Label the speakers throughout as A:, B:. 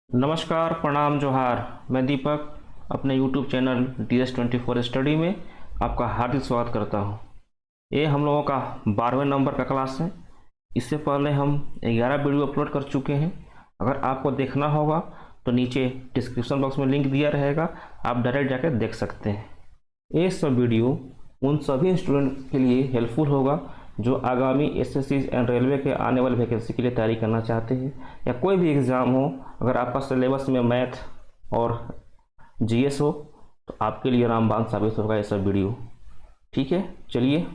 A: नमस्कार, प्रणाम, जोहार। मैं दीपक अपने YouTube चैनल DS24 स्टडी में आपका हार्दिक स्वागत करता हूं। ये हम लोगों का 12वें नंबर का क्लास है। इससे पहले हम 11 वीडियो अपलोड कर चुके हैं। अगर आपको देखना होगा तो नीचे डिस्क्रिप्शन बॉक्स में लिंक दिया रहेगा, आप डायरेक्ट जाकर देख सकते हैं। ये सब वीडियो उन सभी स्टूडेंट के लिए हेल्पफुल होगा जो आगामी एसएससी एंड रेलवे के आने वाले वैकेंसी के लिए तैयारी करना चाहते हैं या कोई भी एग्ज़ाम हो। अगर आपका सिलेबस में मैथ और जीएस हो तो आपके लिए रामबाण साबित होगा ये सब वीडियो। ठीक है, चलिए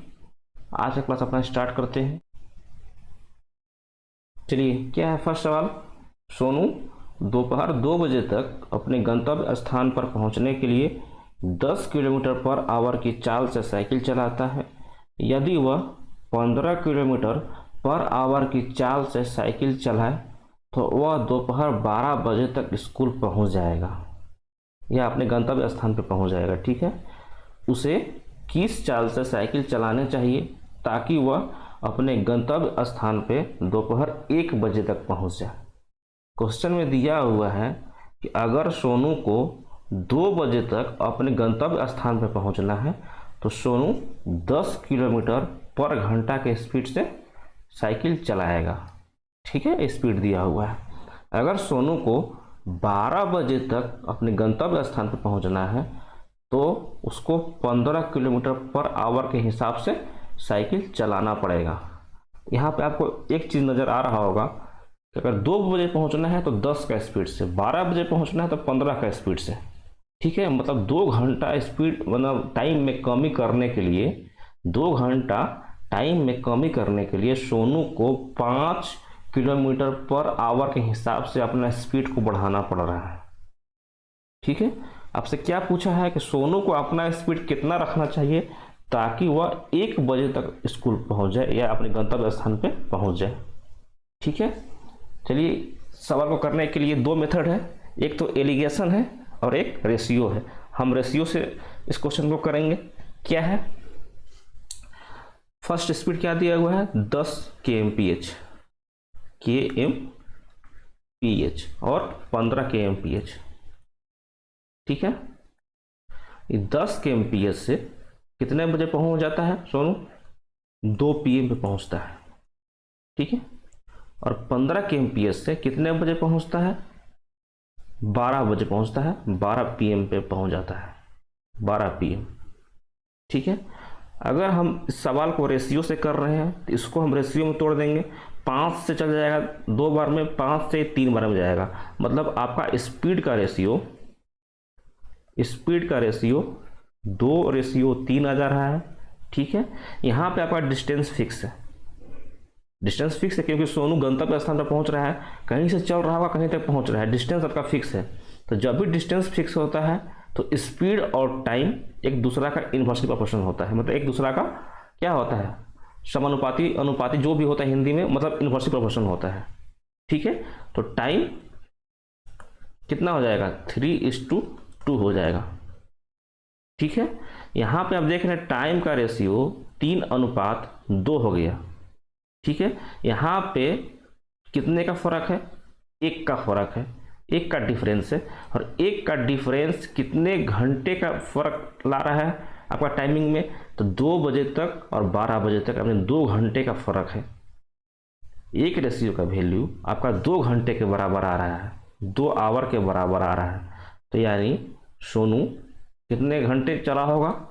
A: आज का क्लास अपना स्टार्ट करते हैं। चलिए, क्या है फर्स्ट सवाल। सोनू दोपहर 2 बजे तक अपने गंतव्य स्थान पर पहुंचने के लिए 10 किलोमीटर पर आवर की चाल से साइकिल चलाता है। यदि वह 15 किलोमीटर पर आवर की चाल से साइकिल चलाए तो वह दोपहर 12 बजे तक स्कूल पहुंच जाएगा या अपने गंतव्य स्थान पर पहुंच जाएगा। ठीक है, उसे किस चाल से साइकिल चलाने चाहिए ताकि वह अपने गंतव्य स्थान पे दोपहर 1 बजे तक पहुंच जाए। क्वेश्चन में दिया हुआ है कि अगर सोनू को 2 बजे तक अपने गंतव्य स्थान पर पहुंचना है तो सोनू 10 किलोमीटर पर घंटा के स्पीड से साइकिल चलाएगा। ठीक है, स्पीड दिया हुआ है। अगर सोनू को 12 बजे तक अपने गंतव्य स्थान पर पहुंचना है तो उसको 15 किलोमीटर पर आवर के हिसाब से साइकिल चलाना पड़ेगा। यहाँ पे आपको एक चीज़ नज़र आ रहा होगा कि अगर 2 बजे पहुंचना है तो 10 का स्पीड से, 12 बजे पहुंचना है तो 15 का स्पीड से। ठीक है, मतलब 2 घंटा स्पीड मतलब टाइम में कमी करने के लिए 2 घंटा टाइम में कमी करने के लिए सोनू को 5 किलोमीटर पर आवर के हिसाब से अपना स्पीड को बढ़ाना पड़ रहा है। ठीक है, आपसे क्या पूछा है कि सोनू को अपना स्पीड कितना रखना चाहिए ताकि वह 1 बजे तक स्कूल पहुंच जाए या अपने गंतव्य स्थान पे पहुंच जाए। ठीक है, चलिए सवाल को करने के लिए 2 मेथड है, एक तो एलिगेशन है और एक रेशियो है। हम रेशियो से इस क्वेश्चन को करेंगे। क्या है, फर्स्ट स्पीड क्या दिया हुआ है 10 kmph और 15 kmph। ठीक है, ये 10 kmph से कितने बजे पहुंच जाता है सोनू, 2 PM पे पहुंचता है। ठीक है, और 15 kmph से कितने बजे पहुंचता है, 12 बजे पहुंचता है, 12 PM पे पहुंच जाता है, 12 PM। ठीक है, अगर हम इस सवाल को रेशियो से कर रहे हैं तो इसको हम रेशियो में तोड़ देंगे। 5 से चल जाएगा 2 बार में, 5 से 3 बार में जाएगा। मतलब आपका स्पीड का रेशियो 2:3 आ जा रहा है। ठीक है, यहाँ पे आपका डिस्टेंस फिक्स है, क्योंकि सोनू गंतव्य स्थान पर पहुंच रहा है, कहीं से चल रहा होगा कहीं तक पहुंच रहा है, डिस्टेंस आपका फिक्स है। तो जब भी डिस्टेंस फिक्स होता है तो स्पीड और टाइम एक दूसरा का इन्वर्सली प्रोपोर्शनल होता है। मतलब एक दूसरा का क्या होता है, समानुपाती, अनुपाती, जो भी होता है हिंदी में, मतलब इन्वर्सली प्रोपोर्शनल होता है। ठीक है, तो टाइम कितना हो जाएगा, 3:2 हो जाएगा। ठीक है, यहाँ पे आप देख रहे हैं टाइम का रेशियो 3:2 हो गया। ठीक है, यहाँ पे कितने का फर्क है, 1 का फर्क है, 1 का डिफरेंस है। और 1 का डिफरेंस कितने घंटे का फर्क ला रहा है आपका टाइमिंग में, तो 2 बजे तक और 12 बजे तक अपने 2 घंटे का फर्क है। एक रेशियो का वैल्यू आपका 2 घंटे के बराबर आ रहा है, 2 आवर के बराबर आ रहा है। तो यानी सोनू कितने घंटे चला होगा,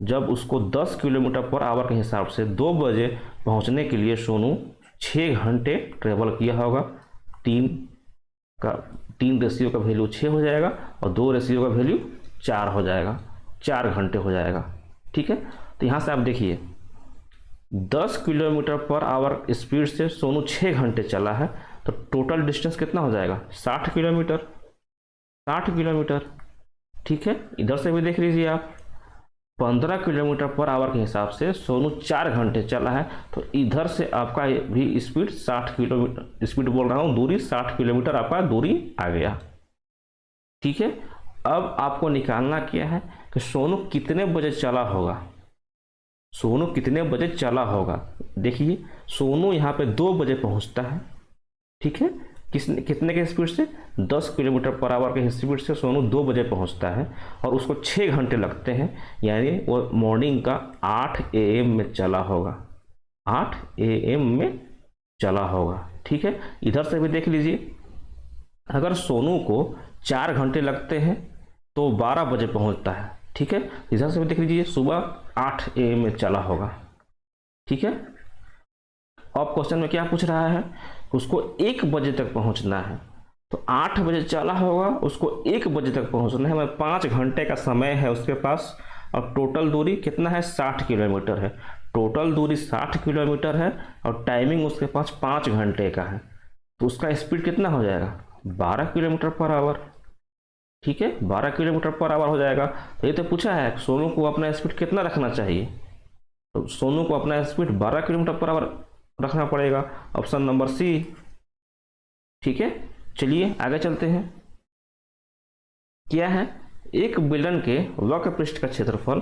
A: जब उसको 10 किलोमीटर पर आवर के हिसाब से 2 बजे पहुंचने के लिए सोनू 6 घंटे ट्रेवल किया होगा। 3 रेशियो का वैल्यू 6 हो जाएगा और 2 रेशियो का वैल्यू 4 हो जाएगा, 4 घंटे हो जाएगा। ठीक है, तो यहाँ से आप देखिए 10 किलोमीटर पर आवर स्पीड से सोनू 6 घंटे चला है, तो टोटल डिस्टेंस कितना हो जाएगा, 60 किलोमीटर। 60 किलोमीटर। ठीक है, इधर से भी देख लीजिए आप, 15 किलोमीटर पर आवर के हिसाब से सोनू 4 घंटे चला है, तो इधर से आपका भी स्पीड 60 किलोमीटर, स्पीड बोल रहा हूँ, दूरी 60 किलोमीटर आपका दूरी आ गया। ठीक है, अब आपको निकालना क्या है कि सोनू कितने बजे चला होगा, सोनू कितने बजे चला होगा। देखिए सोनू यहाँ पे 2 बजे पहुँचता है। ठीक है, कितने के स्पीड से, 10 किलोमीटर पर आवर के स्पीड से सोनू 2 बजे पहुंचता है और उसको 6 घंटे लगते हैं, यानी वो मॉर्निंग का 8 AM में चला होगा, 8 AM में चला होगा। ठीक है, इधर से भी देख लीजिए, अगर सोनू को 4 घंटे लगते हैं तो 12 बजे पहुंचता है। ठीक है, इधर से भी देख लीजिए, सुबह 8 AM में चला होगा। ठीक है, अब क्वेश्चन में क्या पूछ रहा है, उसको 1 बजे तक पहुंचना है, तो 8 बजे चला होगा, उसको 1 बजे तक पहुंचना है, मतलब 5 घंटे का समय है उसके पास, और टोटल दूरी कितना है, 60 किलोमीटर है। टोटल दूरी 60 किलोमीटर है और टाइमिंग उसके पास 5 घंटे का है, तो उसका स्पीड कितना हो जाएगा, 12 किलोमीटर पर आवर। ठीक है, 12 किलोमीटर पर आवर हो जाएगा। तो ये तो पूछा है सोनू को अपना स्पीड कितना रखना चाहिए, तो सोनू को अपना स्पीड 12 किलोमीटर पर आवर रखना पड़ेगा, ऑप्शन नंबर सी। ठीक है, चलिए आगे चलते हैं। क्या है, एक बेलन के वक्र पृष्ठ का क्षेत्रफल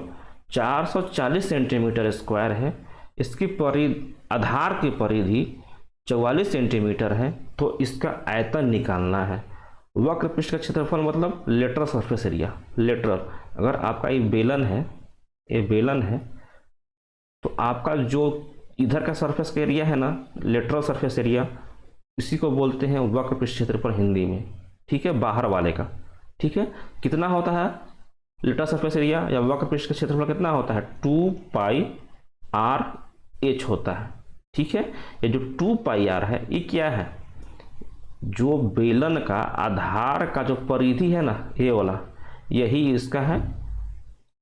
A: 440 सेंटीमीटर स्क्वायर है, इसकी परिधि, आधार की परिधि 44 सेंटीमीटर है, तो इसका आयतन निकालना है। वक्र पृष्ठ का क्षेत्रफल मतलब लेटरल सरफेस एरिया। लेटरल, अगर आपका ये बेलन है, ये बेलन है, तो आपका जो इधर का सरफेस का एरिया है ना, लेटरल सरफेस एरिया, इसी को बोलते हैं वक्र पृष्ठ क्षेत्रफल हिंदी में। ठीक है, बाहर वाले का। ठीक है, कितना होता है लेटरल सरफेस एरिया या वक्र पृष्ठ का क्षेत्रफल, कितना होता है, 2πr/h होता है। ठीक है, ये जो 2πr है, ये क्या है, जो बेलन का आधार का जो परिधि है ना, ये वाला, यही इसका है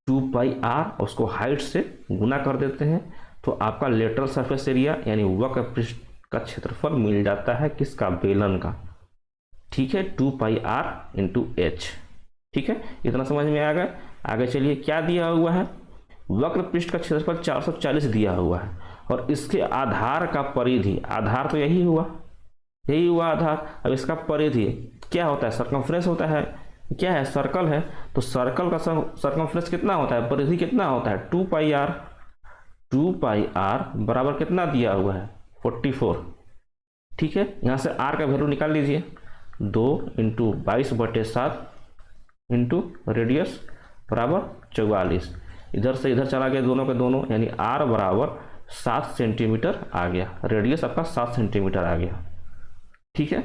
A: 2πr, उसको हाइट से गुना कर देते हैं, तो आपका लेटरल सरफेस एरिया यानी वक्र पृष्ठ का क्षेत्रफल मिल जाता है, किसका, बेलन का। ठीक है, 2πr/h। ठीक है, इतना समझ में आ गया। आगे चलिए, क्या दिया हुआ है, वक्र पृष्ठ का क्षेत्रफल 440 दिया हुआ है और इसके आधार का परिधि, आधार तो यही हुआ आधार। अब इसका परिधि क्या होता है, सर्कमफ्रेंस होता है। क्या है, सर्कल है, तो सर्कल का सर्कमफ्रेंस कितना होता है, परिधि कितना होता है, 2πr। 2πr बराबर कितना दिया हुआ है, 44। ठीक है, यहाँ से r का वैल्यू निकाल लीजिए, 2 × 22/7 इंटू रेडियस बराबर 44। इधर से इधर चला गया, दोनों के दोनों, यानी r बराबर 7 सेंटीमीटर आ गया, रेडियस आपका 7 सेंटीमीटर आ गया। ठीक है,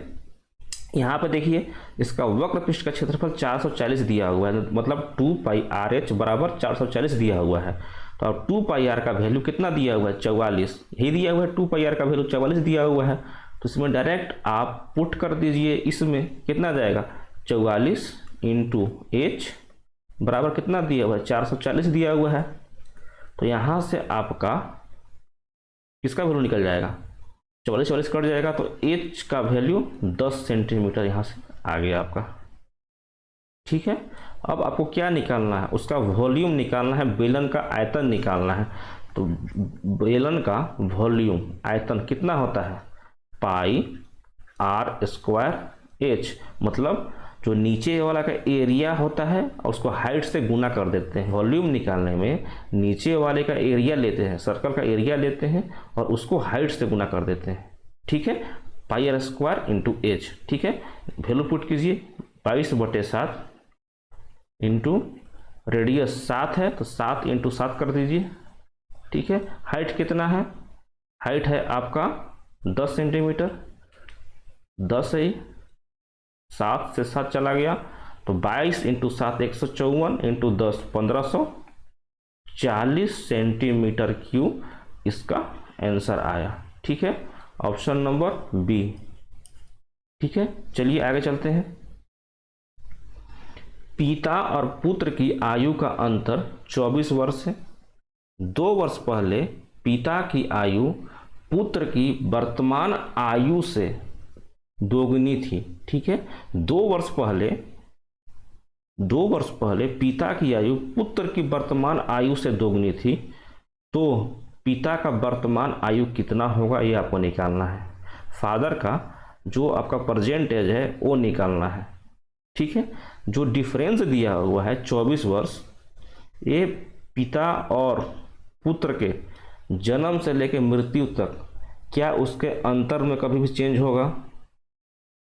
A: यहाँ पे देखिए, इसका वक्र पृष्ठ का क्षेत्रफल 440 दिया हुआ है, मतलब 2πr/h बराबर 440 दिया हुआ है। तो अब 2πr का वैल्यू कितना दिया हुआ है, 44, यही दिया हुआ है, 2πr का वैल्यू 44 दिया हुआ है। तो इसमें डायरेक्ट आप पुट कर दीजिए, इसमें कितना जाएगा, 44 × h बराबर कितना दिया हुआ है, 440 दिया हुआ है। तो यहाँ से आपका किसका वैल्यू निकल जाएगा, 44 कट जाएगा, तो h का वैल्यू 10 सेंटीमीटर यहाँ से आ गया आपका। ठीक है, अब आपको क्या निकालना है, उसका वॉल्यूम निकालना है, बेलन का आयतन निकालना है। तो बेलन का वॉल्यूम, आयतन कितना होता है, πr²h, मतलब जो नीचे वाला का एरिया होता है और उसको हाइट से गुना कर देते हैं। वॉल्यूम निकालने में नीचे वाले का एरिया लेते हैं, सर्कल का एरिया लेते हैं और उसको हाइट से गुना कर देते हैं। ठीक है, πr² × h। ठीक है, वैल्यू पुट कीजिए, 22/7 इंटू रेडियस 7 है, तो 7 × 7 कर दीजिए। ठीक है, हाइट कितना है, हाइट है आपका 10 सेंटीमीटर, 10 है, 7 से 7 चला गया, तो 22 × 7 154 × 10 1540 सेंटीमीटर क्यूब इसका आंसर आया। ठीक है, ऑप्शन नंबर बी। ठीक है, चलिए आगे चलते हैं। पिता और पुत्र की आयु का अंतर 24 वर्ष है। 2 वर्ष पहले पिता की आयु पुत्र की वर्तमान आयु से दोगुनी थी। ठीक है, 2 वर्ष पहले पिता की आयु पुत्र की वर्तमान आयु से दोगुनी थी, तो पिता का वर्तमान आयु कितना होगा, ये आपको निकालना है। फादर का जो आपका प्रेजेंट एज है वो निकालना है। ठीक है, जो डिफरेंस दिया हुआ है 24 वर्ष, ये पिता और पुत्र के जन्म से लेकर मृत्यु तक, क्या उसके अंतर में कभी भी चेंज होगा,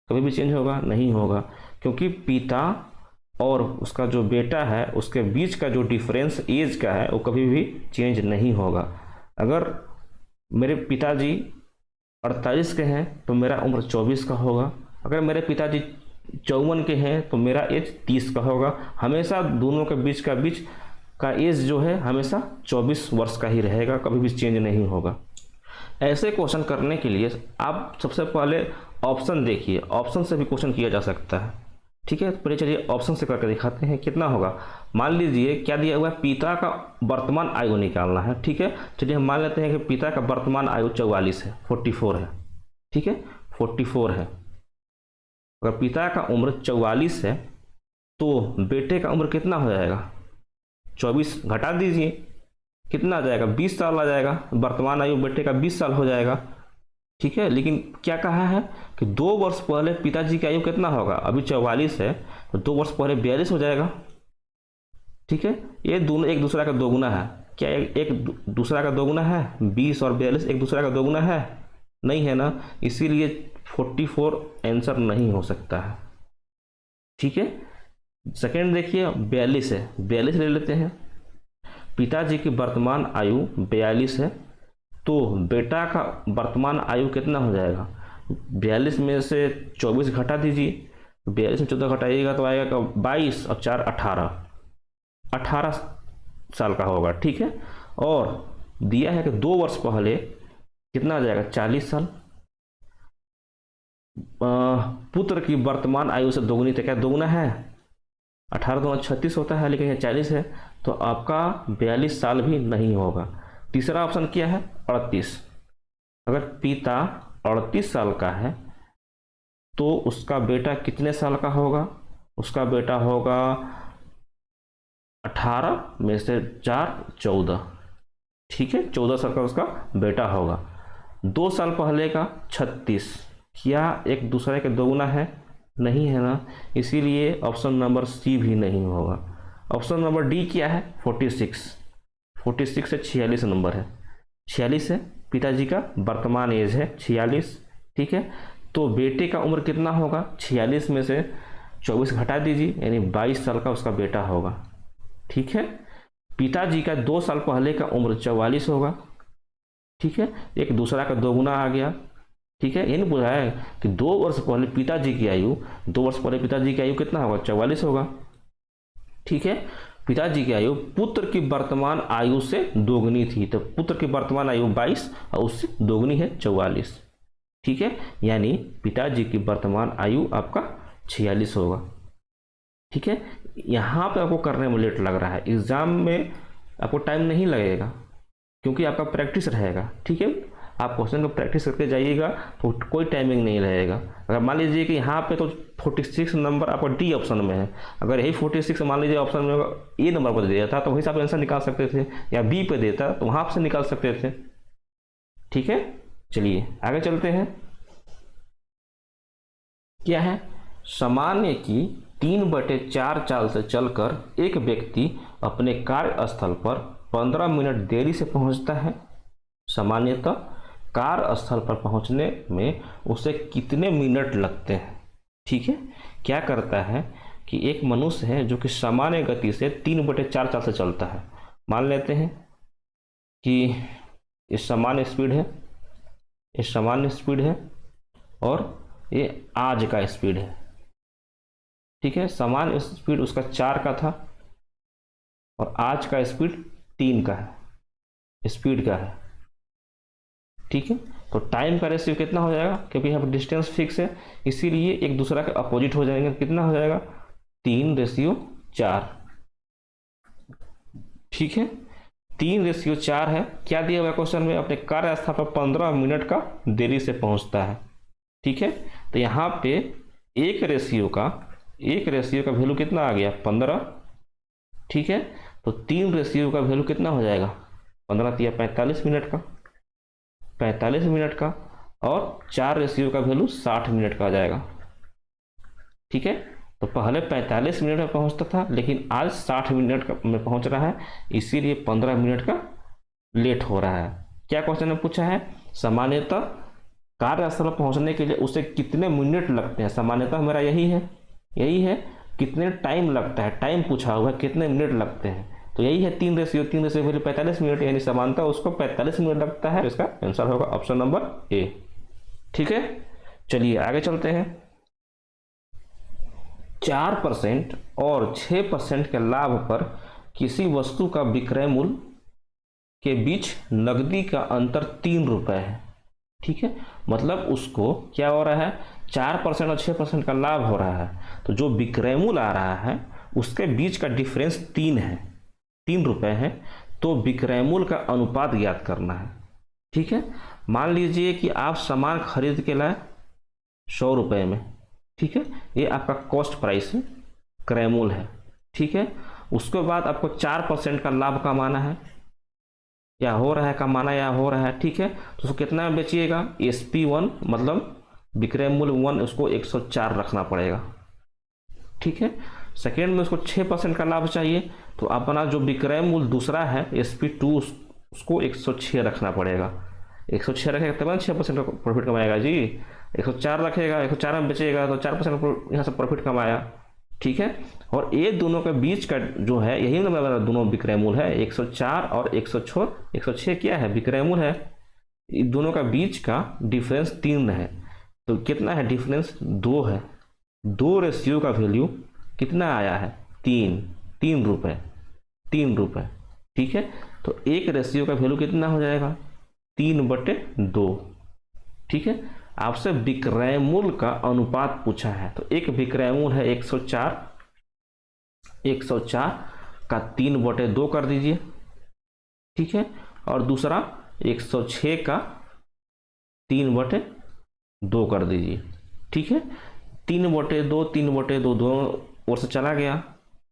A: कभी भी चेंज होगा नहीं होगा, क्योंकि पिता और उसका जो बेटा है उसके बीच का जो डिफरेंस एज का है वो कभी भी चेंज नहीं होगा। अगर मेरे पिताजी 48 के हैं तो मेरा उम्र 24 का होगा, अगर मेरे पिताजी 54 के हैं तो मेरा एज 30 का होगा। हमेशा दोनों के बीच का एज जो है हमेशा 24 वर्ष का ही रहेगा, कभी भी चेंज नहीं होगा। ऐसे क्वेश्चन करने के लिए आप सबसे पहले ऑप्शन देखिए, ऑप्शन से भी क्वेश्चन किया जा सकता है। ठीक है, पहले चलिए ऑप्शन से करके दिखाते हैं कितना होगा। मान लीजिए क्या दिया हुआ है, पिता का वर्तमान आयु निकालना है। ठीक है, चलिए हम मान लेते हैं कि पिता का वर्तमान आयु 44 है, 44 है। ठीक है, 44 है। अगर पिता का उम्र 44 है तो बेटे का उम्र कितना हो जाएगा, 24 घटा दीजिए, कितना आ जाएगा, 20 साल आ जाएगा। वर्तमान आयु बेटे का 20 साल हो जाएगा। ठीक है, लेकिन क्या कहा है कि 2 वर्ष पहले पिताजी की आयु कितना होगा, अभी 44 है तो 2 वर्ष पहले 42 हो जाएगा। ठीक है, ये दोनों एक दूसरा का दोगुना है। क्या एक दूसरा का दोगुना है, 20 और 42 एक दूसरा का दोगुना है, नहीं है ना, इसीलिए 44 आंसर नहीं हो सकता है। ठीक है, सेकेंड देखिए 42 है, 42 ले लेते हैं। पिताजी की वर्तमान आयु 42 है तो बेटा का वर्तमान आयु कितना हो जाएगा, 42 में से 24 घटा दीजिए, 42 में 14 घटाइएगा तो आएगा 22 और 4 18 साल का होगा। ठीक है, और दिया है कि 2 वर्ष पहले कितना आ जाएगा, 40 साल। पुत्र की वर्तमान आयु से दोगुनी, तो क्या दोगुना है, 18 दूना 36 होता है, लेकिन ये 40 है तो आपका 42 साल भी नहीं होगा। तीसरा ऑप्शन क्या है, 38। अगर पिता 38 साल का है तो उसका बेटा कितने साल का होगा, उसका बेटा होगा 18 में से 4 14। ठीक है, 14 साल का उसका बेटा होगा। 2 साल पहले का 36, क्या एक दूसरे के दोगुना है, नहीं है ना, इसीलिए ऑप्शन नंबर सी भी नहीं होगा। ऑप्शन नंबर डी क्या है, 46 से 46 नंबर है, 46 है, पिताजी का वर्तमान एज है 46। ठीक है, तो बेटे का उम्र कितना होगा, 46 में से 24 घटा दीजिए, यानी 22 साल का उसका बेटा होगा। ठीक है, पिताजी का 2 साल पहले का उम्र 44 होगा। ठीक है, एक दूसरा का दोगुना आ गया। ठीक है, ये नहीं पूछा है कि 2 वर्ष पहले पिताजी की आयु, 2 वर्ष पहले पिताजी की आयु कितना होगा, 44 होगा। ठीक है, पिताजी की आयु पुत्र की वर्तमान आयु से दोगुनी थी, तो पुत्र की वर्तमान आयु 22 और उससे दोगुनी है 44। ठीक है, यानी पिताजी की वर्तमान आयु आपका 46 होगा। ठीक है, यहाँ पे आपको करने में लेट लग रहा है, एग्जाम में आपको टाइम नहीं लगेगा क्योंकि आपका प्रैक्टिस रहेगा। ठीक है, आप क्वेश्चन को प्रैक्टिस करके जाइएगा तो कोई टाइमिंग नहीं रहेगा। अगर मान लीजिए कि यहाँ पे तो 46 नंबर आपका डी ऑप्शन में है, अगर यही 46 मान लीजिए ऑप्शन में ए नंबर पर दे देता तो वही से आप आंसर निकाल सकते थे, या बी पे देता तो वहाँ से निकाल सकते थे। ठीक है, चलिए आगे चलते हैं। क्या है, सामान्य की 3/4 चाल से चलकर एक व्यक्ति अपने कार्यस्थल पर 15 मिनट देरी से पहुंचता है। सामान्यतः कार्यस्थल पर पहुंचने में उसे कितने मिनट लगते हैं। ठीक है, क्या करता है कि एक मनुष्य है जो कि सामान्य गति से 3/4 चाल से चलता है। मान लेते हैं कि ये सामान्य स्पीड है, ये सामान्य स्पीड है और ये आज का स्पीड है। ठीक है, सामान्य स्पीड उसका 4 का था और आज का स्पीड 3 का है, स्पीड का है। ठीक है, तो टाइम का रेशियो कितना हो जाएगा, क्योंकि यहाँ पर डिस्टेंस फिक्स है इसीलिए एक दूसरा के अपोजिट हो जाएंगे। कितना हो जाएगा, 3/4। ठीक है, 3/4 है। क्या दिया हुआ क्वेश्चन में, अपने कार्यस्थल पर 15 मिनट का देरी से पहुंचता है। ठीक है, तो यहाँ पे एक रेशियो का वैल्यू कितना आ गया, 15। ठीक है, तो 3 रेशियो का वैल्यू कितना हो जाएगा, 15 या 45 मिनट का, 45 मिनट का, और 4 रेशियो का वैल्यू 60 मिनट का आ जाएगा। ठीक है, तो पहले 45 मिनट में पहुंचता था लेकिन आज 60 मिनट में पहुंच रहा है, इसीलिए 15 मिनट का लेट हो रहा है। क्या क्वेश्चन में पूछा है, सामान्यतः कार्यस्थल पर पहुंचने के लिए उसे कितने मिनट लगते हैं, सामान्यतः मेरा यही है कितने टाइम लगता है, टाइम पूछा हुआ है कितने मिनट लगते हैं, तो यही है 3:3 वैल्यू 45 मिनट, यानी समानता उसको 45 मिनट लगता है। इसका आंसर होगा ऑप्शन नंबर ए। ठीक है, चलिए आगे चलते हैं। 4% और 6% के लाभ पर किसी वस्तु का विक्रय मूल्य के बीच नकदी का अंतर 3 रुपए है। ठीक है, मतलब उसको क्या हो रहा है, 4% और 6% का लाभ हो रहा है, तो जो विक्रय मूल्य आ रहा है उसके बीच का डिफरेंस 3 रुपए है, तो विक्रय मूल्य का अनुपात ज्ञात करना है। ठीक है, मान लीजिए कि आप सामान खरीद के लाए 100 रुपए में। ठीक है, ये आपका कॉस्ट प्राइस है, क्रय मूल्य है। ठीक है, उसके बाद आपको 4% का लाभ कमाना है, या हो रहा है कमाना या हो रहा है। ठीक है, तो उसको कितना में बेचिएगा, SP1 मतलब विक्रय मूल्य 1, उसको 104 रखना पड़ेगा। ठीक है, सेकेंड में उसको 6% का लाभ चाहिए, तो अपना जो विक्रय मूल्य दूसरा है SP2 उसको 106 रखना पड़ेगा। 106 रखेगा तब ना 6% का प्रॉफिट कमाएगा जी। 104 रखेगा, 104 में बेचेगा तो 4% यहाँ से प्रॉफिट कमाया। ठीक है, और ये दोनों के बीच का जो है, यही ना मेरा दोनों विक्रय मूल्य है, 104 और 106। 106 क्या है, विक्रय मूल्य है। इन दोनों का बीच का डिफरेंस 3 है, तो कितना है डिफरेंस, 2 है। 2 रेशियो का वैल्यू कितना आया है, 3 रुपए। 3 रुपए। ठीक है, तो एक रेशियो का वैल्यू कितना हो जाएगा, 3/2। ठीक है, आपसे विक्रय मूल्य का अनुपात पूछा है, तो एक विक्रय मूल्य है 104 का 3/2 कर दीजिए। ठीक है, और दूसरा 106 का 3/2 कर दीजिए। ठीक है, 3/2 दोनों ओर से चला गया।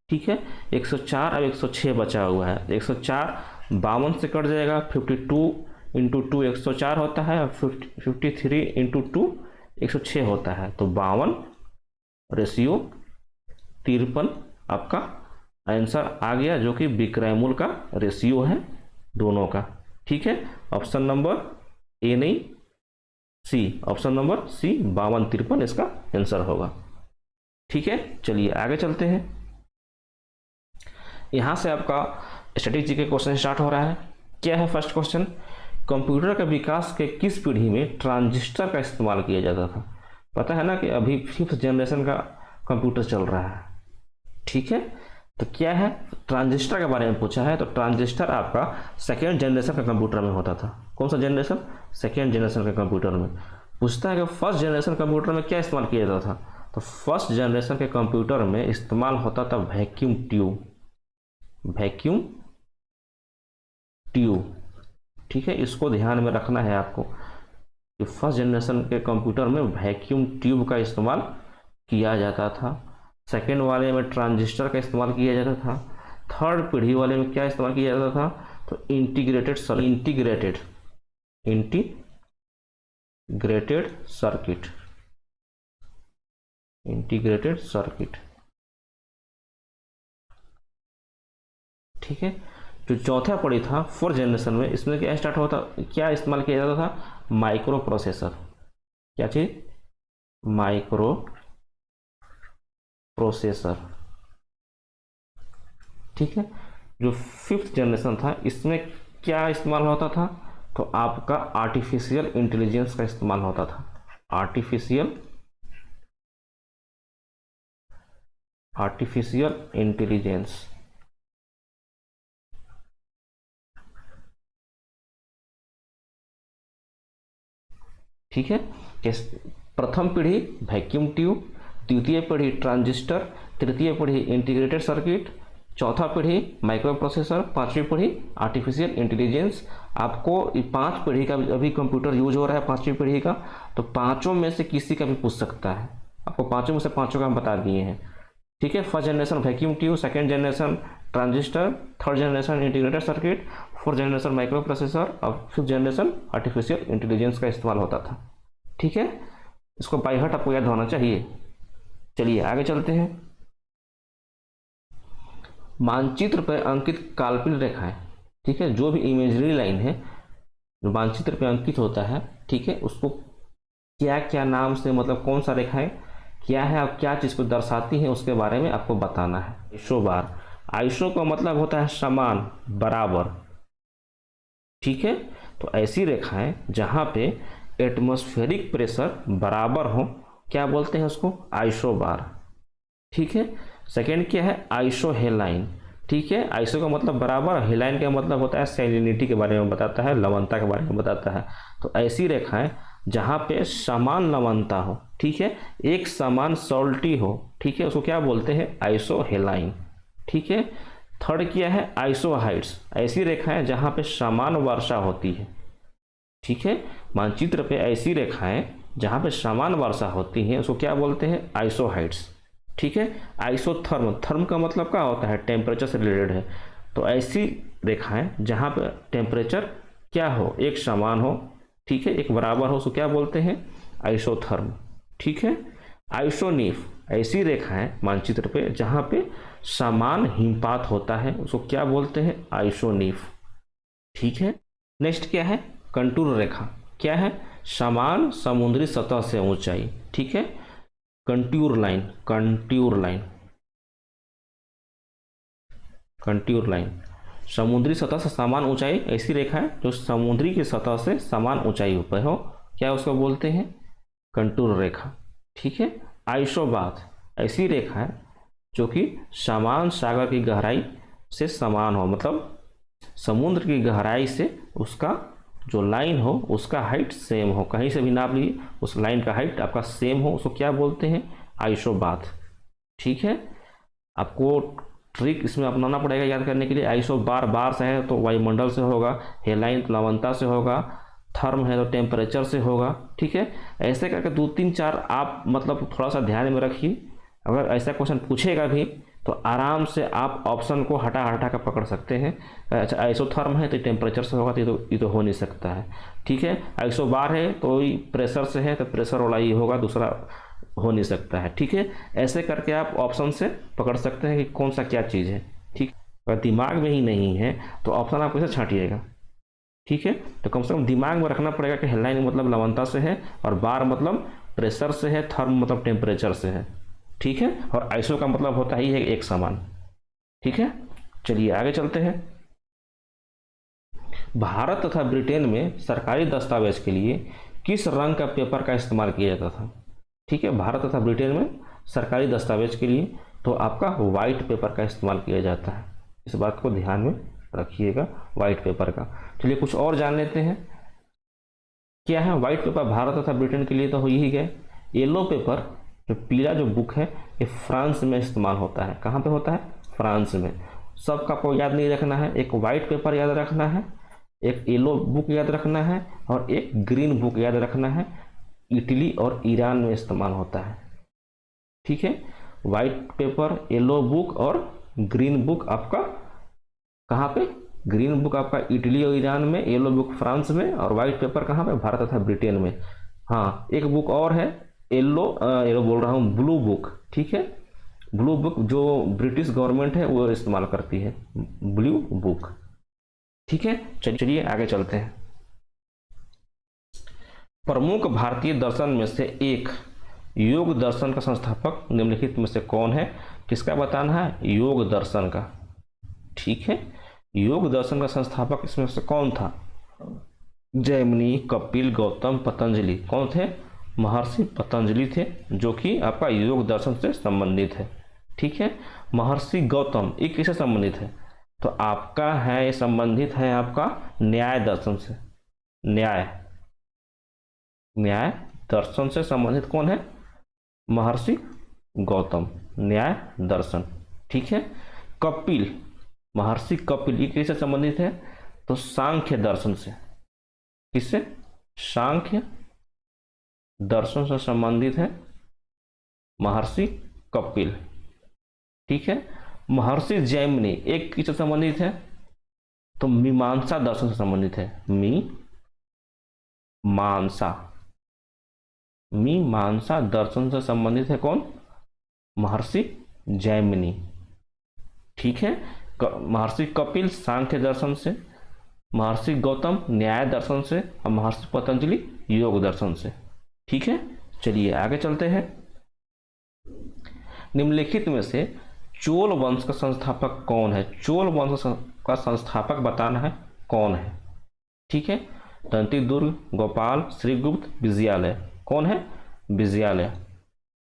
A: ठीक है, 104 और 106 बचा हुआ है। 104 52 से कट जाएगा, 52 इंटू 2 104 होता है, और 53 इंटू 2 106 होता है, तो 52:53 आपका आंसर आ गया, जो कि विक्रय मूल्य का रेशियो है दोनों का। ठीक है, ऑप्शन नंबर ए नहीं सी, ऑप्शन नंबर सी 52:53 इसका आंसर होगा। ठीक है, चलिए आगे चलते हैं। यहां से आपका स्टैटिस्टिक्स के क्वेश्चन स्टार्ट हो रहा है। क्या है फर्स्ट क्वेश्चन, कंप्यूटर के विकास के किस पीढ़ी में ट्रांजिस्टर का इस्तेमाल किया जाता था। पता है ना कि अभी 5th जनरेशन का कंप्यूटर चल रहा है। ठीक है, तो क्या है, ट्रांजिस्टर के बारे में पूछा है, तो ट्रांजिस्टर आपका 2nd जनरेशन का कंप्यूटर में होता था। कौन सा जनरेशन, 2nd जनरेशन के कंप्यूटर में। पूछता है कि 1st जनरेशन कंप्यूटर में क्या इस्तेमाल किया जाता था, तो 1st जनरेशन के कंप्यूटर में इस्तेमाल होता था वैक्यूम ट्यूब। ठीक है, इसको ध्यान में रखना है आपको कि 1st जनरेशन के कंप्यूटर में वैक्यूम ट्यूब का इस्तेमाल किया जाता था। 2nd वाले में ट्रांजिस्टर का इस्तेमाल किया जाता था। 3rd पीढ़ी वाले में क्या इस्तेमाल किया जाता था, तो इंटीग्रेटेड सर्किट। ठीक है, जो चौथा पढ़ी था 4th जनरेशन में, इसमें क्या क्या इस्तेमाल किया जाता था, माइक्रो प्रोसेसर। क्या चीज, माइक्रो प्रोसेसर। ठीक है, जो 5th जनरेशन था इसमें क्या इस्तेमाल होता था, तो आपका आर्टिफिशियल इंटेलिजेंस का इस्तेमाल होता था। Artificial intelligence. ठीक है, प्रथम पीढ़ी वैक्यूम ट्यूब, द्वितीय पीढ़ी ट्रांजिस्टर, तृतीय पीढ़ी इंटीग्रेटेड सर्किट, चौथा पीढ़ी माइक्रो प्रोसेसर, 5वीं पीढ़ी आर्टिफिशियल इंटेलिजेंस। आपको 5 पीढ़ी का अभी कंप्यूटर यूज हो रहा है, 5वीं पीढ़ी का, तो पांचों में से किसी का भी पूछ सकता है। आपको पांचों में से पांचों का हम बता दिए हैं। ठीक है, 1st generation vacuum tube, 2nd generation transistor, 3rd generation integrated circuit, 4th generation micro processor, और 5th जनरेशन आर्टिफिशियल इंटेलिजेंस का इस्तेमाल होता था। ठीक है, इसको बाय हार्ट आपको याद होना चाहिए। चलिए आगे चलते हैं। मानचित्र पर अंकित काल्पनिक रेखाएं, ठीक है, जो भी इमेजरी लाइन है जो मानचित्र पर अंकित होता है, ठीक है, उसको क्या क्या नाम से, मतलब कौन सा रेखाएं क्या है और क्या चीज़ को दर्शाती हैं उसके बारे में आपको बताना है। आइसो बार, आइसो का मतलब होता है समान, बराबर। ठीक है, तो ऐसी रेखाएं जहां पे एटमॉस्फेरिक प्रेशर बराबर हो, क्या बोलते हैं उसको, आइसो बार। ठीक है, सेकेंड क्या है, आइसो हेलाइन। ठीक है, आइसो का मतलब बराबर, हेलाइन का मतलब होता है सैलिनिटी के बारे में बताता है, लवणता के बारे में बताता है। तो ऐसी रेखाएं जहां पे समान लवणता हो, ठीक है, एक समान सॉल्टी हो, ठीक है, उसको क्या बोलते हैं, आइसो हेलाइन। ठीक है, थर्ड क्या है, आइसोहाइड्स, ऐसी रेखाएं जहां पे समान वर्षा होती है। ठीक है, मानचित्र पे ऐसी रेखाएं जहां पे समान वर्षा होती हैं उसको क्या बोलते हैं, आइसोहाइड्स। ठीक है, आइसोथर्म, थर्म का मतलब क्या होता है, टेम्परेचर से रिलेटेड है। तो ऐसी रेखाएं जहां पे टेम्परेचर क्या हो, एक समान हो, ठीक है, एक बराबर हो, उसको क्या बोलते हैं, आइसोथर्म। ठीक है, आइसोनीफ, ऐसी रेखाएं मानचित्र पे जहां पे समान हिमपात होता है उसको क्या बोलते हैं, आइसोनीफ। ठीक है, नेक्स्ट क्या है, कंटूर रेखा, क्या है, समान समुद्री सतह से ऊंचाई। ठीक है, contour line, contour line, contour line, समुद्री सतह से समान ऊंचाई, ऐसी रेखा है जो समुद्री की सतह से समान ऊंचाई पर हो, क्या उसको बोलते हैं, कंटूर रेखा। ठीक है, आइसोबाथ, ऐसी रेखा है जो कि समान सागर की गहराई से समान हो, मतलब समुद्र की गहराई से उसका जो लाइन हो उसका हाइट सेम हो, कहीं से भी नाप लीजिए उस लाइन का हाइट आपका सेम हो, उसको क्या बोलते हैं, आइसोबाथ। ठीक है, आपको ट्रिक इसमें अपनाना पड़ेगा याद करने के लिए। आइसो बार, बार से है तो वायुमंडल से होगा, हेलाइन तो लवणता से होगा, थर्म है तो टेम्परेचर से होगा। ठीक है, ऐसे करके 2 3 4 आप मतलब थोड़ा सा ध्यान में रखिए, अगर ऐसा क्वेश्चन पूछेगा भी तो आराम से आप ऑप्शन को हटा हटा कर पकड़ सकते हैं। अच्छा, आइसोथर्म है तो टेम्परेचर से होगा, तो ये तो हो नहीं सकता है। ठीक है, आइसो बार है तो प्रेशर से है तो प्रेशर वाला ही होगा, दूसरा हो नहीं सकता है। ठीक है, ऐसे करके आप ऑप्शन से पकड़ सकते हैं कि कौन सा क्या चीज़ है। ठीक, अगर दिमाग में ही नहीं है तो ऑप्शन आप कैसे छांटिएगा। ठीक है, तो कम से कम दिमाग में रखना पड़ेगा कि हेडलाइन मतलब लवणता से है और बार मतलब प्रेशर से है, थर्म मतलब टेम्परेचर से है। ठीक है, और आइसो का मतलब होता ही है एक समान। ठीक है, चलिए आगे चलते हैं। भारत तथा ब्रिटेन में सरकारी दस्तावेज के लिए किस रंग का पेपर का इस्तेमाल किया जाता था। ठीक है, भारत तथा ब्रिटेन में सरकारी दस्तावेज के लिए तो आपका वाइट पेपर का इस्तेमाल किया जाता है, इस बात को ध्यान में रखिएगा, वाइट पेपर का। चलिए कुछ और जान लेते हैं, क्या है वाइट पेपर भारत तथा ब्रिटेन के लिए, तो हो ही गया। येलो पेपर, जो पीला जो बुक है, ये फ्रांस में इस्तेमाल होता है। कहाँ पे होता है, फ्रांस में। सबका आपको याद नहीं रखना है, एक वाइट पेपर याद रखना है, एक येलो बुक याद रखना है और एक ग्रीन बुक याद रखना है, इटली और ईरान में इस्तेमाल होता है। ठीक है, वाइट पेपर, येलो बुक और ग्रीन बुक आपका कहाँ पे, ग्रीन बुक आपका इटली और ईरान में, येलो बुक फ्रांस में और वाइट पेपर कहाँ पे, भारत तथा ब्रिटेन में। हाँ, एक बुक और है, येलो बोल रहा हूँ, ब्लू बुक। ठीक है, ब्लू बुक जो ब्रिटिश गवर्नमेंट है वो इस्तेमाल करती है, ब्लू बुक। ठीक है, चलिए आगे चलते हैं। प्रमुख भारतीय दर्शन में से एक योग दर्शन का संस्थापक निम्नलिखित में से कौन है, किसका बताना है, योग दर्शन का। ठीक है, योग दर्शन का संस्थापक इसमें से कौन था, जैमिनी, कपिल, गौतम, पतंजलि। कौन थे, महर्षि पतंजलि थे, जो कि आपका योग दर्शन से संबंधित है। ठीक है, महर्षि गौतम ये किससे संबंधित है, तो आपका है, ये संबंधित है आपका न्याय दर्शन से। न्याय दर्शन से संबंधित कौन है, महर्षि गौतम, न्याय दर्शन। ठीक है, कपिल, महर्षि कपिल ये किससे संबंधित है, तो सांख्य दर्शन से। किससे, सांख्य दर्शन से संबंधित है महर्षि कपिल। ठीक है, महर्षि जैमिनी एक किससे संबंधित है, तो मीमांसा दर्शन से संबंधित है। मीमांसा दर्शन से संबंधित है कौन, महर्षि जैमिनी। ठीक है, महर्षि कपिल सांख्य दर्शन से, महर्षि गौतम न्याय दर्शन से और महर्षि पतंजलि योग दर्शन से। ठीक है, चलिए आगे चलते हैं। निम्नलिखित में से चोल वंश का संस्थापक कौन है? चोल वंश का संस्थापक बताना है कौन है। ठीक है, दंती दुर्ग, गोपाल, श्रीगुप्त, विजयालय। कौन है? विजयालय।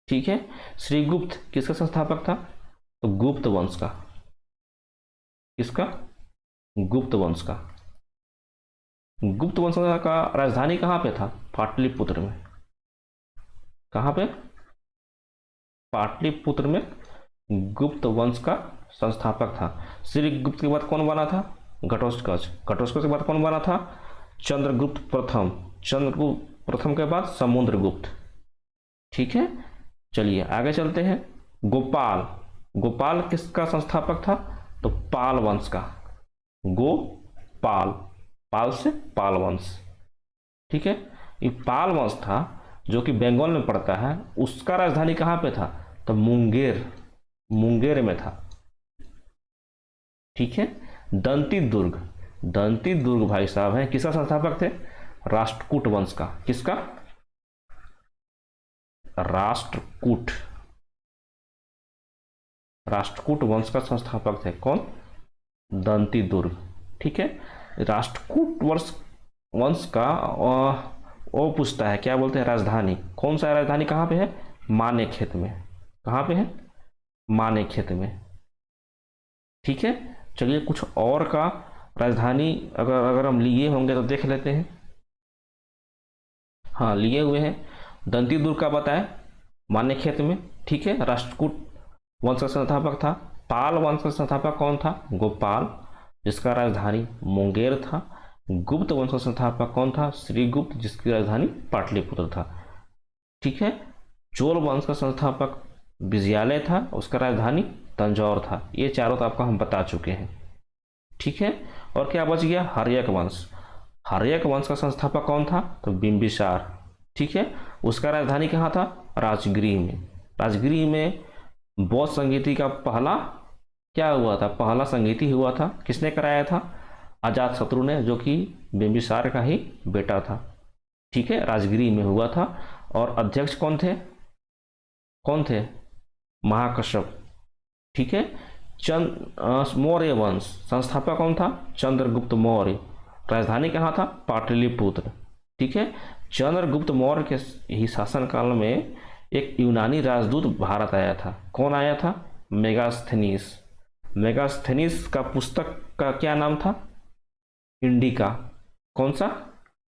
A: ठीक है, श्रीगुप्त किसका संस्थापक था? तो गुप्त वंश का। किसका? गुप्त वंश का। गुप्त वंश का राजधानी कहाँ पे था? पाटलिपुत्र में। कहाँ पे? पाटलिपुत्र में गुप्त वंश का संस्थापक था। श्रीगुप्त के बाद कौन बना था? घटोत्कच। घटोत्कच के बाद कौन बना था? चंद्रगुप्त प्रथम। चंद्रगुप्त प्रथम के बाद समुद्रगुप्त। ठीक है, चलिए आगे चलते हैं। गोपाल। गोपाल किसका संस्थापक था? तो पाल वंश का। गोपाल, पाल से पाल वंश। ठीक है, ये पाल वंश था जो कि बंगाल में पड़ता है। उसका राजधानी कहाँ पे था? तो मुंगेर, मुंगेर में था। ठीक है, दंती दुर्ग। दंती दुर्ग भाई साहब हैं किसका संस्थापक थे? राष्ट्रकूट वंश का। किसका? राष्ट्रकूट। राष्ट्रकूट वंश का संस्थापक थे कौन? दंती दुर्ग। ठीक है, राष्ट्रकूट वंश का वो पूछता है क्या बोलते हैं राजधानी। कौन सा राजधानी कहाँ पे है? मानेखेत में। कहाँ पे है? मानेखेत में। ठीक है, चलिए कुछ और का राजधानी अगर हम लिए होंगे तो देख लेते हैं। हाँ, लिए हुए हैं। दंती दुर्ग का बताएं, मानेखेत में। ठीक है, राष्ट्रकूट वंश का संस्थापक था। पाल वंश का संस्थापक कौन था? गोपाल, जिसका राजधानी मुंगेर था। गुप्त वंश का संस्थापक कौन था? श्रीगुप्त, जिसकी राजधानी पाटलिपुत्र था। ठीक है, चोल वंश का संस्थापक विजयालय था, उसका राजधानी तंजौर था। ये चारों तो आपको हम बता चुके हैं। ठीक है, और क्या बच गया? हर्यक वंश। हर्यक वंश का संस्थापक कौन था? तो बिंबिसार। ठीक है, उसका राजधानी कहाँ था? राजगृह में। राजगृह में बौद्ध संगीति का पहला क्या हुआ था? पहला संगीति हुआ था। किसने कराया था? अजातशत्रु ने, जो कि बिंबिसार का ही बेटा था। ठीक है, राजगृह में हुआ था। और अध्यक्ष कौन थे? कौन थे? महाकश्यप। ठीक है, मौर्य वंश संस्थापक कौन था? चंद्रगुप्त मौर्य। राजधानी कहाँ था? पाटलिपुत्र। ठीक है, चंद्रगुप्त मौर्य के ही शासनकाल में एक यूनानी राजदूत भारत आया था। कौन आया था? मेगास्थनीस। मेगास्थनीस का पुस्तक का क्या नाम था? इंडिका। कौन सा?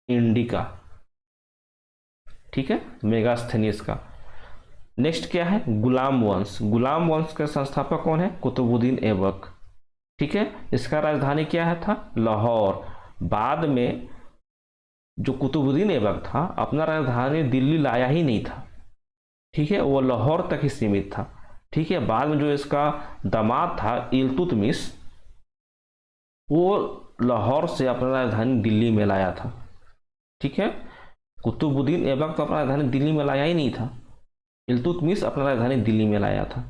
A: इंडिका। ठीक है, मेगास्थनीस का। नेक्स्ट क्या है? गुलाम वंश। गुलाम वंश के संस्थापक कौन है? कुतुबुद्दीन ऐबक। ठीक है, इसका राजधानी क्या है था? लाहौर। बाद में जो कुतुबुद्दीन ऐबक था अपना राजधानी दिल्ली लाया ही नहीं था। ठीक है, वो लाहौर तक ही सीमित था। ठीक है, बाद में जो इसका दामाद था इल्तुतमिश, वो लाहौर से अपना राजधानी दिल्ली में लाया था। ठीक है, कुतुबुद्दीन ऐबक तो अपना राजधानी दिल्ली में लाया ही नहीं था, इल्तुतमिश अपना राजधानी दिल्ली में लाया था।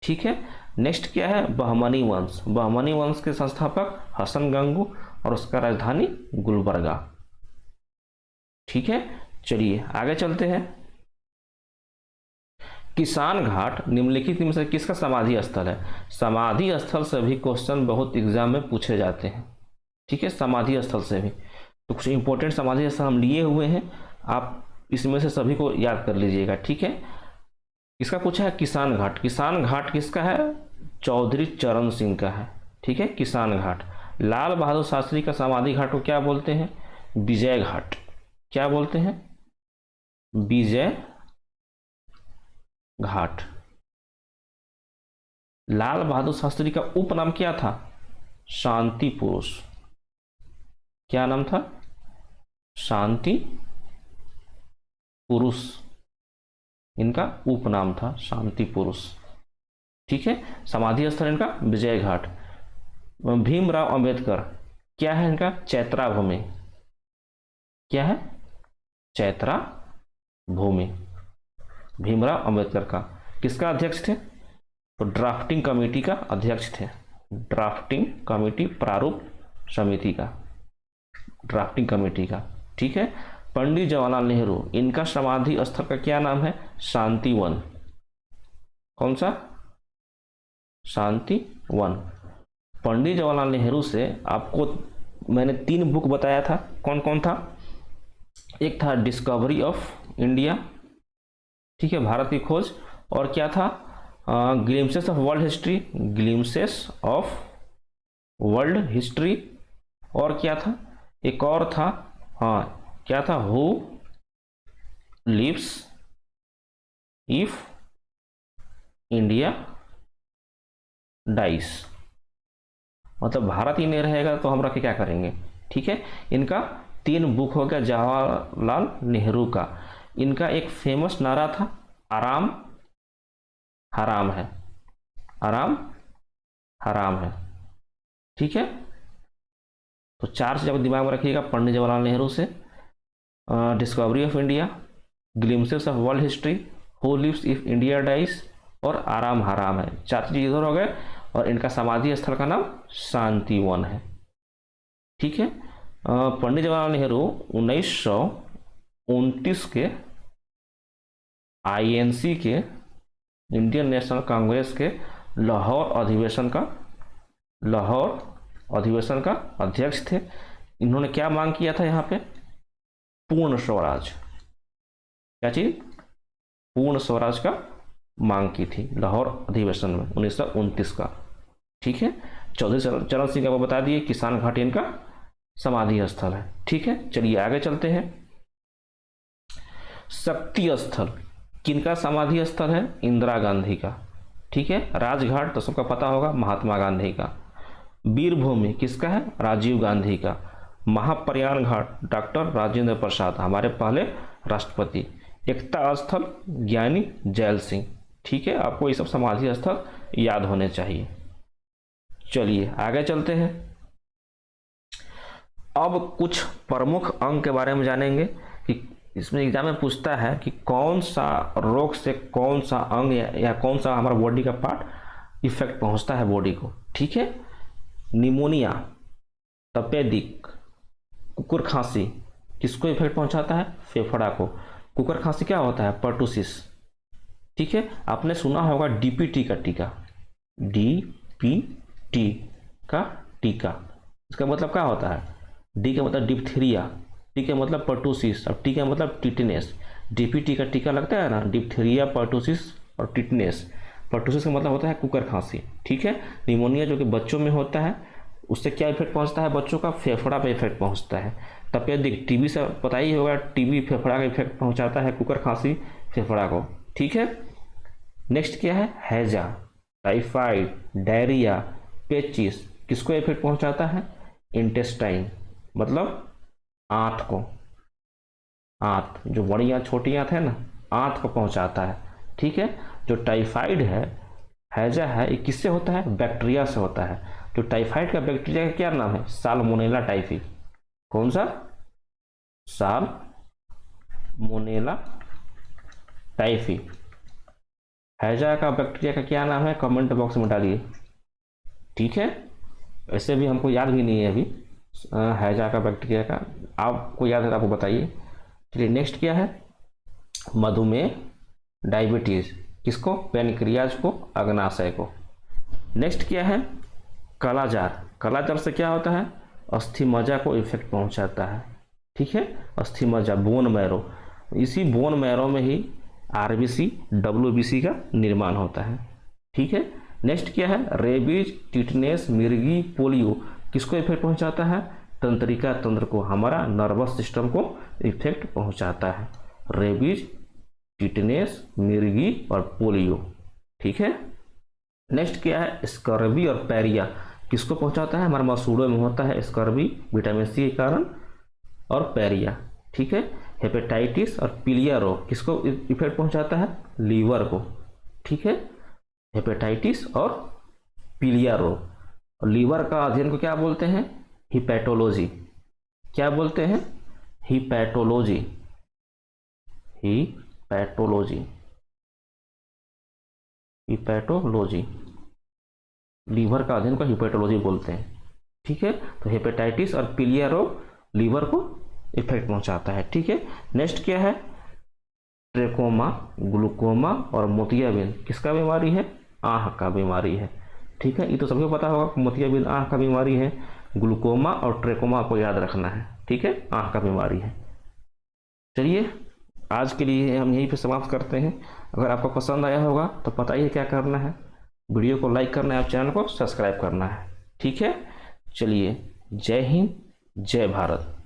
A: ठीक है, नेक्स्ट क्या है? बहमनी वंश। बहमनी वंश के संस्थापक हसन गंगू और उसका राजधानी गुलबर्गा। ठीक है, चलिए आगे चलते हैं। किसान घाट निम्नलिखित में से किसका समाधि स्थल है? समाधि स्थल से भी क्वेश्चन बहुत एग्जाम में पूछे जाते हैं। ठीक है, समाधि स्थल से भी तो कुछ इंपॉर्टेंट समाधि स्थल हम लिए हुए हैं, आप इसमें से सभी को याद कर लीजिएगा। ठीक है, इसका पूछा है किसान घाट। किसान घाट किसका है? चौधरी चरण सिंह का है। ठीक है, किसान घाट। लाल बहादुर शास्त्री का समाधि घाट को क्या बोलते हैं? विजय घाट। क्या बोलते हैं? विजय घाट। लाल बहादुर शास्त्री का उपनाम क्या था? शांति पुरुष। क्या नाम था? शांति पुरुष, इनका उपनाम था शांति पुरुष। ठीक है, समाधि स्थल इनका विजय घाट। भीमराव अंबेडकर क्या है इनका? चैत्रा भूमि। क्या है? चैत्रा भूमि। भीमराव अंबेडकर का किसका अध्यक्ष थे? तो ड्राफ्टिंग कमेटी का अध्यक्ष थे। ड्राफ्टिंग कमेटी, प्रारूप समिति का, ड्राफ्टिंग कमेटी का। ठीक है, पंडित जवाहरलाल नेहरू, इनका समाधि स्थल का क्या नाम है? शांति वन। कौन सा? शांति वन। पंडित जवाहरलाल नेहरू से आपको मैंने 3 बुक बताया था, कौन कौन था? एक था डिस्कवरी ऑफ इंडिया, ठीक है, भारत की खोज, और क्या था? Glimpses of world history, glimpses of world history, और क्या था? एक और था, हाँ क्या था? Who lives if India dies, मतलब भारत ही नहीं रहेगा तो हम रख के क्या करेंगे, ठीक है। इनका 3 बुक हो गया जवाहरलाल नेहरू का। इनका एक फेमस नारा था, आराम हराम है, आराम हराम है, ठीक है। तो 4 चीज आप दिमाग में रखिएगा पंडित जवाहरलाल नेहरू से, discovery of India, glimpses of world history, who lives if India dies, और आराम हराम है। 4 चीज इधर हो गए, और इनका समाधि स्थल का नाम शांति वन है, ठीक है। पंडित जवाहरलाल नेहरू 1929 के आईएनसी के, इंडियन नेशनल कांग्रेस के लाहौर अधिवेशन का अध्यक्ष थे। इन्होंने क्या मांग किया था यहाँ पे? पूर्ण स्वराज। क्या चीज? पूर्ण स्वराज का मांग की थी लाहौर अधिवेशन में 1929 का, ठीक है। चौधरी चरण सिंह को बता दिए किसान घाटी इनका समाधि स्थल है, ठीक है। चलिए आगे चलते हैं। शक्ति स्थल किनका समाधि स्थल है? इंदिरा गांधी का, ठीक है। राजघाट तो सबका पता होगा, महात्मा गांधी का। वीरभूमि किसका है? राजीव गांधी का। महाप्रयाण घाट डॉक्टर राजेंद्र प्रसाद, हमारे पहले राष्ट्रपति। एकता स्थल ज्ञानी जैल सिंह, ठीक है। आपको ये सब समाधि स्थल याद होने चाहिए। चलिए आगे चलते हैं। अब कुछ प्रमुख अंग के बारे में जानेंगे कि इसमें एग्जाम में पूछता है कि कौन सा रोग से कौन सा अंग या कौन सा हमारा बॉडी का पार्ट इफेक्ट पहुंचता है बॉडी को, ठीक है। निमोनिया, तपेदिक, कुकुर खांसी किसको इफेक्ट पहुंचाता है? फेफड़ा को। कुकुर खांसी क्या होता है? पर्टुसिस, ठीक है। आपने सुना होगा डीपीटी का टीका, डीपीटी का टीका, इसका मतलब क्या होता है? डी का मतलब डिप्थीरिया, टी का मतलब पर्टुसिस, और टी का मतलब टिटनेस। डीपीटी का टीका लगता है ना, डिप्थीरिया, पर्टुसिस और टिटनेस। पर्टुसिस का मतलब होता है कुकर खांसी, ठीक है। निमोनिया जो कि बच्चों में होता है, उससे क्या इफेक्ट पहुंचता है बच्चों का? फेफड़ा पे इफेक्ट पहुंचता है। तपेदिक, टीबी से पता ही होगा, टीबी फेफड़ा का इफेक्ट पहुंचाता है, कुकर खांसी फेफड़ा को, ठीक है। नेक्स्ट क्या है? हैजा, टाइफाइड, डायरिया, पेचिस किसको इफेक्ट पहुंचाता है? इंटेस्टाइन, मतलब आंत को। आंत, जो बड़ी आंत छोटी आंत है ना, आंत को पहुंचाता है, ठीक है। जो टाइफाइड है, हैजा है, ये किससे होता है? बैक्टीरिया से होता है। जो टाइफाइड का बैक्टीरिया का क्या नाम है? Salmonella typhi. कौन सा? Salmonella typhi. हैजा का बैक्टीरिया का क्या नाम है? कमेंट बॉक्स में डालिए, ठीक है। ऐसे भी हमको याद भी नहीं है अभी हैजा का बैक्टीरिया का, आपको याद है तो आपको बताइए। चलिए नेक्स्ट क्या है? मधुमेह, डायबिटीज किसको? पैनक्रियाज को, अग्नाशय को। नेक्स्ट क्या है? कालाजार। कालाजार से क्या होता है? अस्थि मज्जा को इफेक्ट पहुंचाता है, ठीक है। अस्थि मज्जा, बोन मैरो, इसी बोन मैरो में ही आरबीसी, डब्ल्यूबीसी का निर्माण होता है, ठीक है। नेक्स्ट क्या है? रेबीज, टिटनेस, मिर्गी, पोलियो किसको इफेक्ट पहुंचाता है? तंत्रिका तंत्र को, हमारा नर्वस सिस्टम को इफेक्ट पहुंचाता है। रेबीज, टिटनेस, मिर्गी और पोलियो, ठीक है। नेक्स्ट क्या है? स्कर्वी और पैरिया किसको पहुंचाता है? हमारे मसूड़ों में होता है स्कर्वी, विटामिन सी के कारण, और पैरिया, ठीक है। हेपेटाइटिस और पीलिया रोग किसको इफेक्ट पहुंचाता है? लीवर को, ठीक है। हेपेटाइटिस और पीलिया रोग। और लीवर का अध्ययन को क्या बोलते हैं? हिपैटोलॉजी। क्या बोलते हैं? हिपैटोलॉजी, हिपैटोलॉजी, हिपैटोलॉजी। लीवर का अध्ययन को हिपैटोलॉजी बोलते हैं, ठीक है। तो हेपेटाइटिस और पीलिया रोग लीवर को इफेक्ट पहुंचाता है। ठीक है, नेक्स्ट क्या है, ट्रेकोमा, ग्लूकोमा और मोतियाबिंद किसका बीमारी है, आँख का बीमारी है। ठीक है, ये तो सबको पता होगा मोतियाबिंद आँख का बीमारी है, ग्लूकोमा और ट्रेकोमा को याद रखना है। ठीक है, आँख का बीमारी है। चलिए आज के लिए हम यहीं पे समाप्त करते हैं। अगर आपको पसंद आया होगा तो बताइए क्या करना है, वीडियो को लाइक करना है और चैनल को सब्सक्राइब करना है। ठीक है, चलिए, जय हिंद, जय भारत।